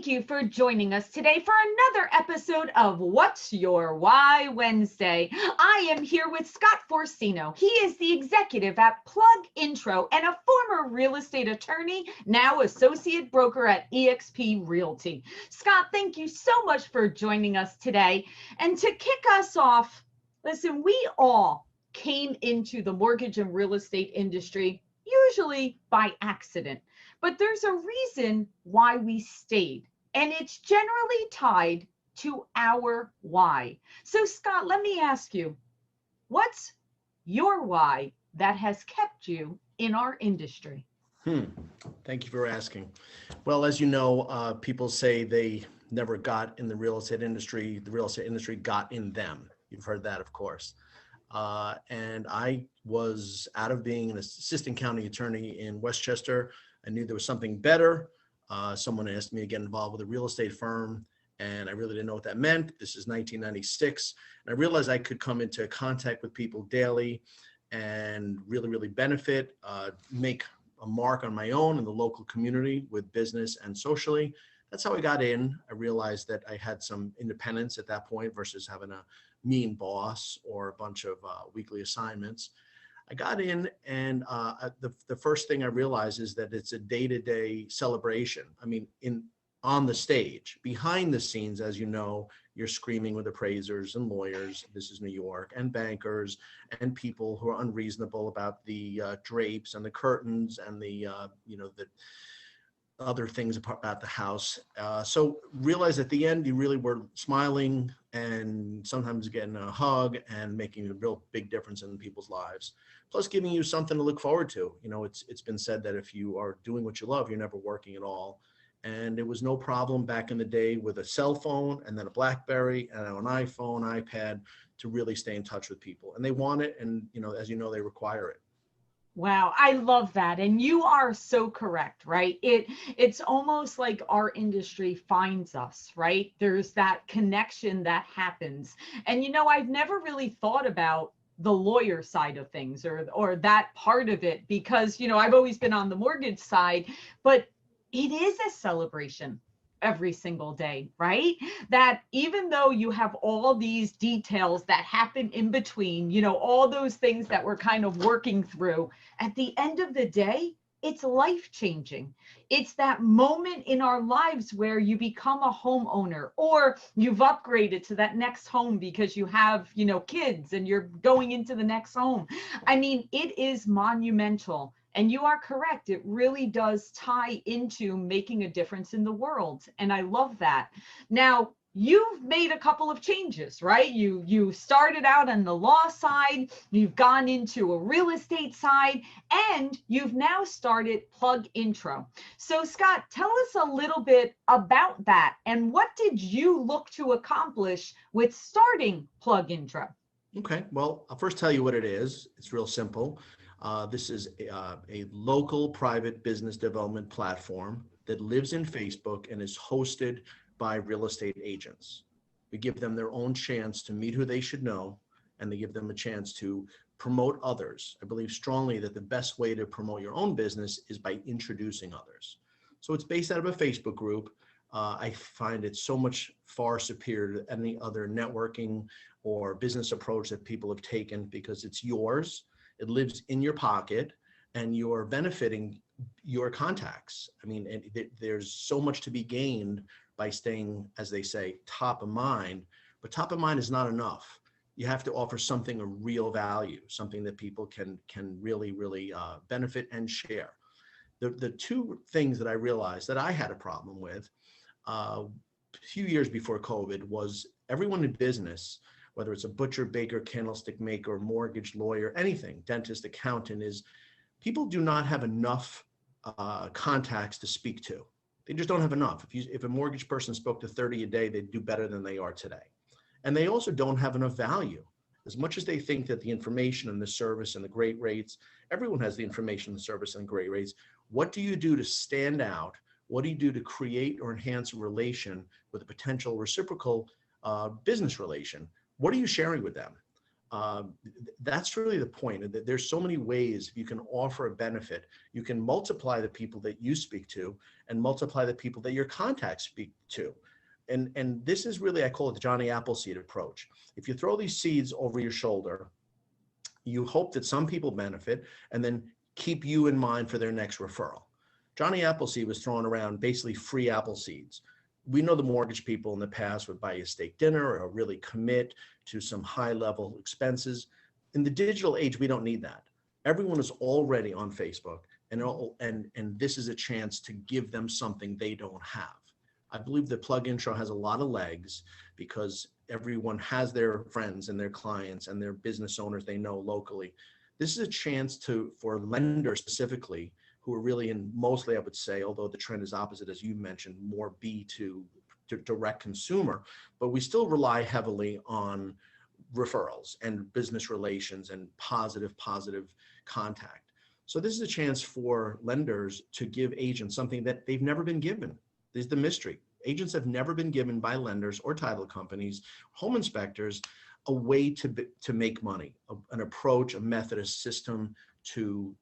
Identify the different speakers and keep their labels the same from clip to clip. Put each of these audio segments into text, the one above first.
Speaker 1: thank you for joining us today for another episode of What's Your Why Wednesday. I am here with Scott Forcino. He is the executive at Plug Intro and a former real estate attorney, now associate broker at eXp Realty. Scott, thank you so much for joining us today. And to kick us off, listen, we all came into the mortgage and real estate industry usually by accident. But there's a reason why we stayed, and it's generally tied to our why. So, Scott, let me ask you, what's your why that has kept you in our industry?
Speaker 2: Thank you for asking. Well, as you know, people say they never got in the real estate industry. The real estate industry got in them. You've heard that, of course. And I was out of being an assistant county attorney in Westchester. I knew there was something better. Someone asked me to get involved with a real estate firm, and I really didn't know what that meant. This is 1996. And I realized I could come into contact with people daily and really benefit, make a mark on my own in the local community with business and socially. That's how I got in. I realized that I had some independence at that point versus having a mean boss or a bunch of weekly assignments. I got in, and the first thing I realized is that it's a day-to-day celebration. I mean, on the stage, behind the scenes, as you know, you're screaming with appraisers and lawyers. This is New York, and bankers and people who are unreasonable about the drapes and the curtains and the the other things about the house. So realize at the end, you really were smiling and sometimes getting a hug and making a real big difference in people's lives. Plus giving you something to look forward to. You know, it's been said that if you are doing what you love, you're never working at all. And it was no problem back in the day with a cell phone and then a BlackBerry and an iPhone, iPad to really stay in touch with people. And they want it. And, as you know, they require it.
Speaker 1: Wow, I love that. And you are so correct, right? It's almost like our industry finds us, right? There's that connection that happens. And I've never really thought about the lawyer side of things or that part of it because I've always been on the mortgage side, but it is a celebration every single day, right? That even though you have all these details that happen in between, all those things that we're kind of working through, at the end of the day, it's life changing. It's that moment in our lives where you become a homeowner or you've upgraded to that next home because you have, kids and you're going into the next home. I mean, it is monumental. And you are correct. It really does tie into making a difference in the world. And I love that. Now, you've made a couple of changes, right? You started out on the law side, you've gone into a real estate side, and you've now started Plug Intro. So Scott, tell us a little bit about that. And what did you look to accomplish with starting Plug Intro?
Speaker 2: Okay, well, I'll first tell you what it is. It's real simple. This is a local private business development platform that lives in Facebook and is hosted by real estate agents. We give them their own chance to meet who they should know, and they give them a chance to promote others. I believe strongly that the best way to promote your own business is by introducing others. So it's based out of a Facebook group. I find it so much far superior to any other networking or business approach that people have taken because it's yours. It lives in your pocket and you're benefiting your contacts. I mean, there's so much to be gained by staying, as they say, top of mind, but top of mind is not enough. You have to offer something of real value, something that people can really benefit and share. The two things that I realized that I had a problem with a few years before COVID was everyone in business, whether it's a butcher, baker, candlestick maker, mortgage lawyer, anything, dentist, accountant, is people do not have enough contacts to speak to. They just don't have enough. If a mortgage person spoke to 30 a day, they'd do better than they are today. And they also don't have enough value. As much as they think that the information and the service and the great rates, everyone has the information, the service, and great rates. What do you do to stand out? What do you do to create or enhance a relation with a potential reciprocal business relation? What are you sharing with them? That's really the point. There's so many ways you can offer a benefit. You can multiply the people that you speak to and multiply the people that your contacts speak to. And this is really, I call it the Johnny Appleseed approach. If you throw these seeds over your shoulder, you hope that some people benefit and then keep you in mind for their next referral. Johnny Appleseed was throwing around basically free apple seeds. We know the mortgage people in the past would buy you a steak dinner or really commit to some high level expenses. In the digital age, we don't need that. Everyone is already on Facebook, and this is a chance to give them something they don't have. I believe the Plug Intro has a lot of legs because everyone has their friends and their clients and their business owners they know locally. This is a chance for lenders specifically, who are really in, mostly I would say, although the trend is opposite, as you mentioned, more B to direct consumer, but we still rely heavily on referrals and business relations and positive contact. So this is a chance for lenders to give agents something that they've never been given. This is the mystery. Agents have never been given by lenders or title companies, home inspectors, a way to make money, an approach, a method, a system to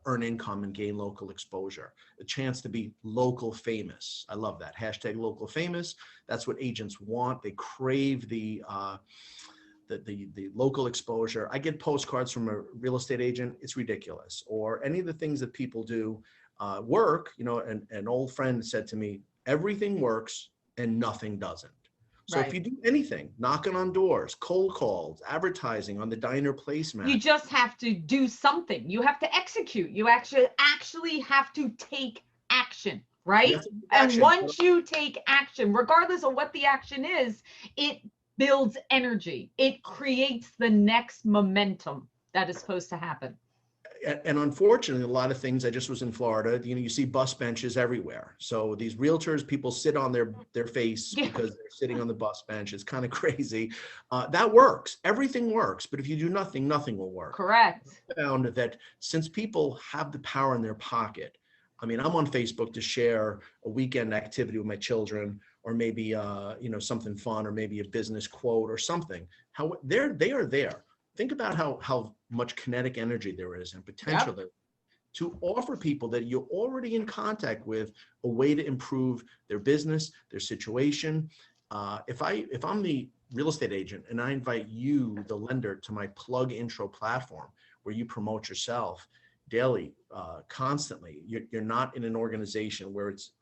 Speaker 2: earn income and gain local exposure, a chance to be local famous. I love that. Hashtag local famous. That's what agents want. They crave the local exposure. I get postcards from a real estate agent. It's ridiculous. Or any of the things that people do work. You know, an old friend said to me, everything works and nothing doesn't. So
Speaker 1: Right.
Speaker 2: if you do anything, knocking on doors, cold calls, advertising on the diner placemat.
Speaker 1: You just have to do something. You have to execute. You actually have to take action, right? And once you take action, regardless of what the action is, it builds energy. It creates the next momentum that is supposed to happen.
Speaker 2: And unfortunately, a lot of things, I just was in Florida, you know, you see bus benches everywhere. So these realtors, people sit on their face because they're sitting on the bus bench. It's kind of crazy. That works. Everything works. But if you do nothing, nothing will work.
Speaker 1: Correct.
Speaker 2: I found that since people have the power in their pocket, I mean, I'm on Facebook to share a weekend activity with my children, or maybe, you know, something fun, or maybe a business quote or something. How they are there. Think about how much kinetic energy there is and potential there to offer people that you're already in contact with a way to improve their business, their situation. If I'm the real estate agent and I invite you, the lender, to my Plug Intro platform where you promote yourself daily, constantly, you're not in an organization where it's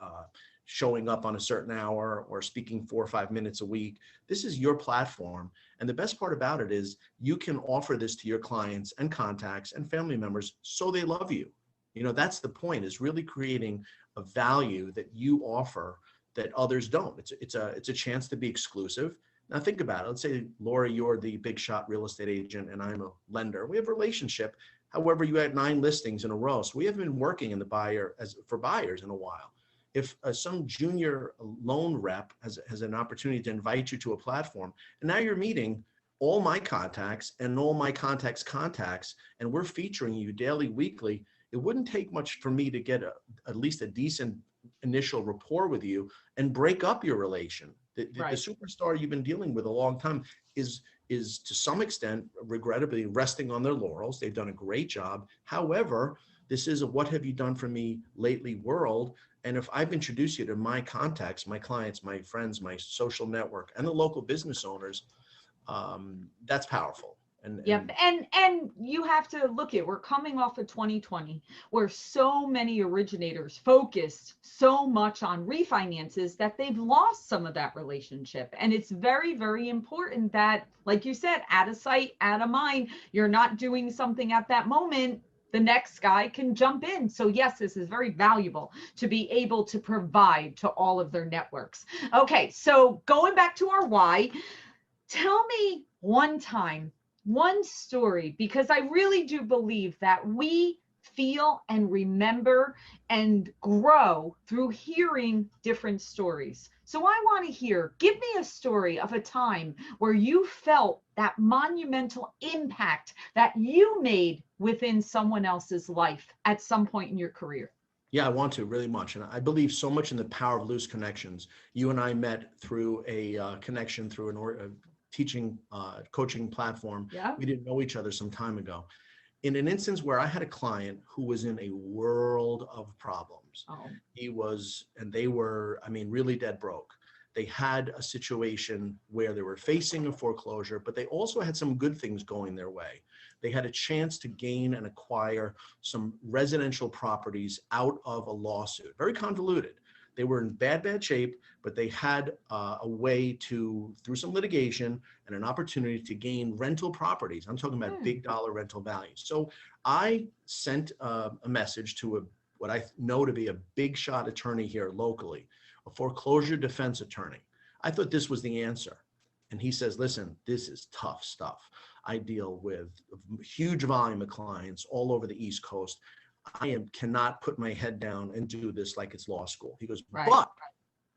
Speaker 2: showing up on a certain hour or speaking 4 or 5 minutes a week. This is your platform. And the best part about it is you can offer this to your clients and contacts and family members so they love you. You know, that's the point, is really creating a value that you offer that others don't. It's a chance to be exclusive. Now think about it. Let's say, Laura, you're the big shot real estate agent and I'm a lender. We have a relationship. However, you had 9 listings in a row. So we haven't been working in the for buyers in a while. If some junior loan rep has an opportunity to invite you to a platform, and now you're meeting all my contacts and all my contacts' contacts, and we're featuring you daily, weekly, it wouldn't take much for me to get at least a decent initial rapport with you and break up your relation. The superstar you've been dealing with a long time is to some extent, regrettably, resting on their laurels. They've done a great job. However, this is a what have you done for me lately world. And if I've introduced you to my contacts, my clients, my friends, my social network, and the local business owners, that's powerful. And
Speaker 1: you have to look at, we're coming off of 2020 where so many originators focused so much on refinances that they've lost some of that relationship. And it's very, very important that, like you said, out of sight, out of mind, you're not doing something at that moment, the next guy can jump in. So yes, this is very valuable to be able to provide to all of their networks. Okay, so going back to our why, tell me one time, one story, because I really do believe that we feel and remember and grow through hearing different stories. So I want to hear, give me a story of a time where you felt that monumental impact that you made within someone else's life at some point in your career.
Speaker 2: Yeah, I want to really much. And I believe so much in the power of loose connections. You and I met through a connection through teaching, coaching platform.
Speaker 1: Yeah.
Speaker 2: We didn't know each other some time ago. In an instance where I had a client who was in a world of problems.
Speaker 1: Oh.
Speaker 2: They were, I mean, really dead broke. They had a situation where they were facing a foreclosure, but they also had some good things going their way. They had a chance to gain and acquire some residential properties out of a lawsuit. Very convoluted. They were in bad shape, but they had a way to, through some litigation and an opportunity to gain rental properties. I'm talking about big dollar rental values. So I sent a message to what I know to be a big shot attorney here locally, a foreclosure defense attorney. I thought this was the answer. And he says, listen, this is tough stuff. I deal with a huge volume of clients all over the East Coast. Cannot put my head down and do this like it's law school. He goes,
Speaker 1: Right.
Speaker 2: But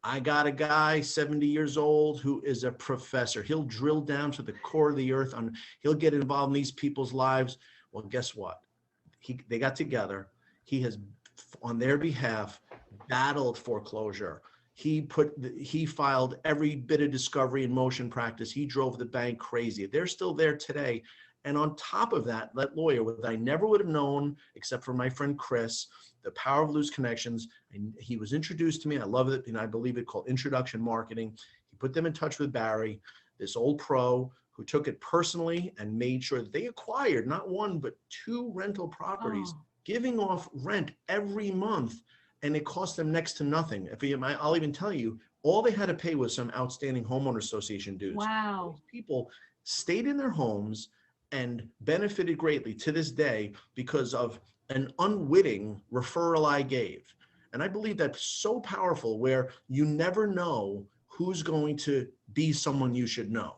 Speaker 2: I got a guy 70 years old who is a professor. He'll drill down to the core of the earth. He'll get involved in these people's lives. Well, guess what? They got together. He has, on their behalf, battled foreclosure. He filed every bit of discovery and motion practice. He drove the bank crazy. They're still there today. And on top of that, that lawyer, what I never would have known, except for my friend Chris, the power of loose connections. And he was introduced to me. I love it. And I believe it called introduction marketing. He put them in touch with Barry, this old pro who took it personally and made sure that they acquired not one, but 2 rental properties, giving off rent every month. And it cost them next to nothing. I'll even tell you, all they had to pay was some outstanding homeowner association dues.
Speaker 1: Wow.
Speaker 2: These people stayed in their homes and benefited greatly to this day because of an unwitting referral I gave. And I believe that's so powerful, where you never know who's going to be someone you should know.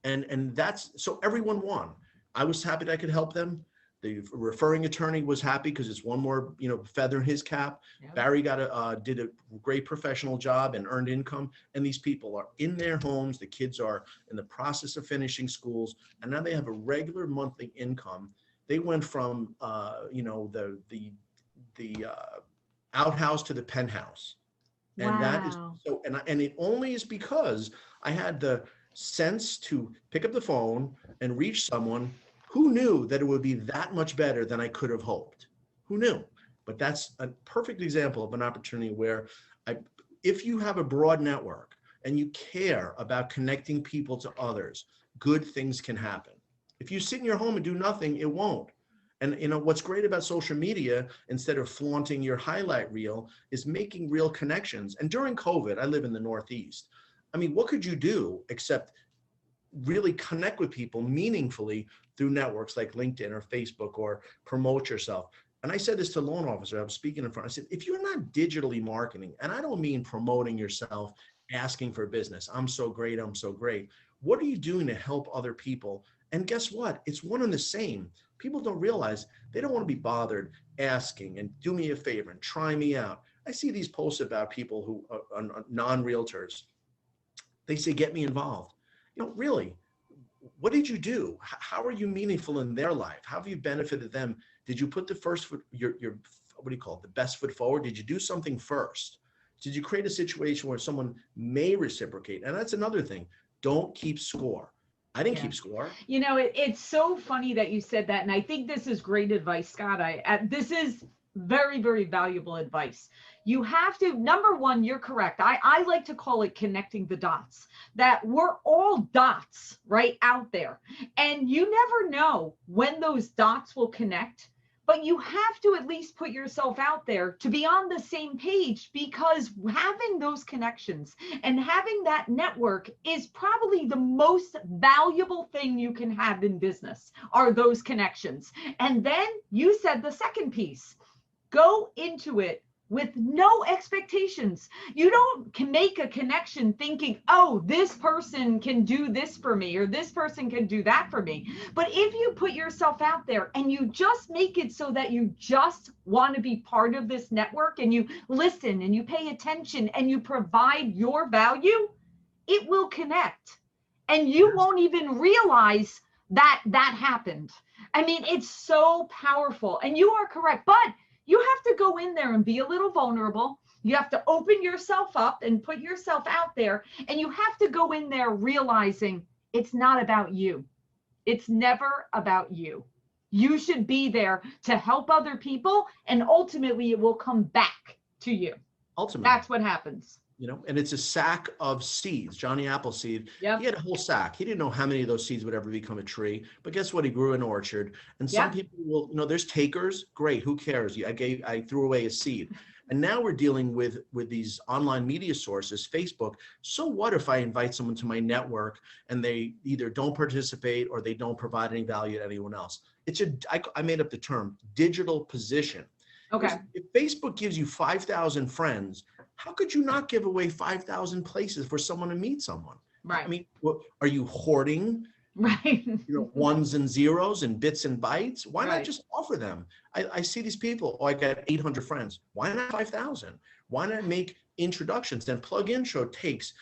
Speaker 2: And that's, so everyone won. I was happy that I could help them. The referring attorney was happy because it's one more, feather in his cap. Yep. Barry did a great professional job and earned income. And these people are in their homes. The kids are in the process of finishing schools, and now they have a regular monthly income. They went from, the outhouse to the penthouse. And
Speaker 1: wow.
Speaker 2: That is so, and it only is because I had the sense to pick up the phone and reach someone who knew that it would be that much better than I could have hoped. Who knew? But that's a perfect example of an opportunity where if you have a broad network and you care about connecting people to others, good things can happen. If you sit in your home and do nothing, it won't. And what's great about social media, instead of flaunting your highlight reel, is making real connections. And during COVID, I live in the Northeast. I mean, what could you do except really connect with people meaningfully through networks like LinkedIn or Facebook, or promote yourself? And I said this to a loan officer, I was speaking in front, I said, if you're not digitally marketing, and I don't mean promoting yourself, asking for business, I'm so great, what are you doing to help other people? And guess what? It's one and the same. People don't realize they don't want to be bothered asking and do me a favor and try me out. I see these posts about people who are non-realtors. They say, get me involved. Really, what did you do? How are you meaningful in their life? How have you benefited them? Did you put the first foot, your what do you call it, the best foot forward? Did you do something first? Did you create a situation where someone may reciprocate? And that's another thing. Don't keep score. I didn't keep score.
Speaker 1: It's so funny that you said that. And I think this is great advice, Scott. This is very, very valuable advice. You have to, number one, you're correct. I like to call it connecting the dots, that we're all dots right out there. And you never know when those dots will connect, but you have to at least put yourself out there to be on the same page, because having those connections and having that network is probably the most valuable thing you can have in business, are those connections. And then you said the second piece, go into it with no expectations. You can make a connection thinking, oh, this person can do this for me, or this person can do that for me. But if you put yourself out there and you just make it so that you just want to be part of this network, and you listen and you pay attention and you provide your value, it will connect. And you won't even realize that happened. I mean, it's so powerful. And you are correct. But you have to go in there and be a little vulnerable. You have to open yourself up and put yourself out there. And you have to go in there realizing It's not about you. It's never about you. You should be there to help other people, and ultimately it will come back to you.
Speaker 2: Ultimately,
Speaker 1: That's what happens.
Speaker 2: and it's a sack of seeds. Johnny Appleseed,
Speaker 1: Yep.
Speaker 2: he had a whole sack. He didn't know how many of those seeds would ever become a tree, but guess what? He grew an orchard. And some
Speaker 1: Yep.
Speaker 2: people will, there's takers. Great, who cares? I threw away a seed. And now we're dealing with these online media sources, Facebook. So what if I invite someone to my network and they either don't participate or they don't provide any value to anyone else? I made up the term digital position.
Speaker 1: Okay.
Speaker 2: If Facebook gives you 5,000 friends, how could you not give away 5,000 places for someone to meet someone?
Speaker 1: Right.
Speaker 2: I mean, are you hoarding
Speaker 1: Right.
Speaker 2: ones and zeros and bits and bytes? Why not
Speaker 1: Right.
Speaker 2: just offer them? I see these people, I got 800 friends. Why not 5,000? Why not make introductions? Then Plug Intro takes,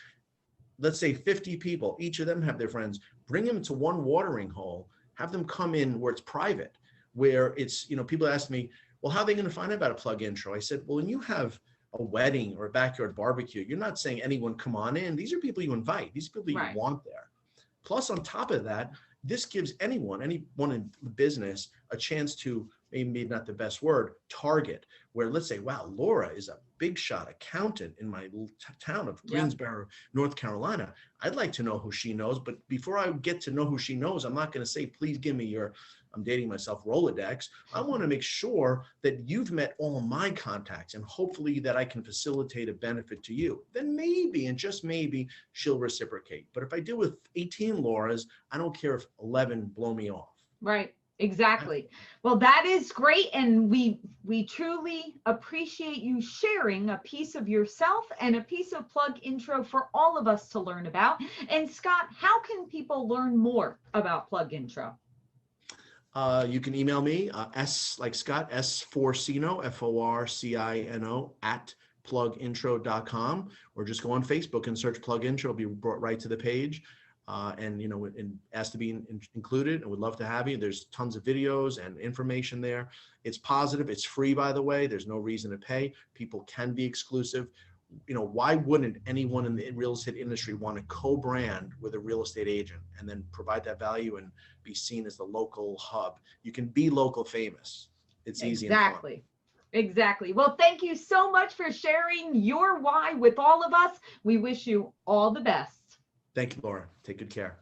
Speaker 2: let's say 50 people, each of them have their friends, bring them to one watering hole, have them come in where it's private, where it's, people ask me, well, how are they going to find out about a Plug Intro? I said, well, when you have a wedding or a backyard barbecue, you're not saying anyone come on in. These are people you invite. These are people you
Speaker 1: Right.
Speaker 2: want there. Plus, on top of that, this gives anyone in business a chance to, maybe not the best word, target, where let's say, wow, Laura is a big shot accountant in my little town of Greensboro, North Carolina. I'd like to know who she knows, but before I get to know who she knows, I'm not going to say, please give me your, I'm dating myself, Rolodex. I want to make sure that you've met all my contacts and hopefully that I can facilitate a benefit to you. Then maybe, and just maybe, she'll reciprocate. But if I deal with 18 Lauras, I don't care if 11 blow me off.
Speaker 1: Right. Exactly. Well, that is great. And we truly appreciate you sharing a piece of yourself and a piece of Plug Intro for all of us to learn about. And Scott, how can people learn more about Plug Intro?
Speaker 2: You can email me, S like Scott, S4Cino, FORCINO @plugintro.com, or just go on Facebook and search Plug Intro. It'll be brought right to the page. And ask to be included, and we'd love to have you. There's tons of videos and information there. It's positive. It's free, by the way. There's no reason to pay. People can be exclusive. Why wouldn't anyone in the real estate industry want to co-brand with a real estate agent and then provide that value and be seen as the local hub? You can be local famous. It's easy.
Speaker 1: Exactly. Exactly. Well, thank you so much for sharing your why with all of us. We wish you all the best.
Speaker 2: Thank you, Laura. Take good care.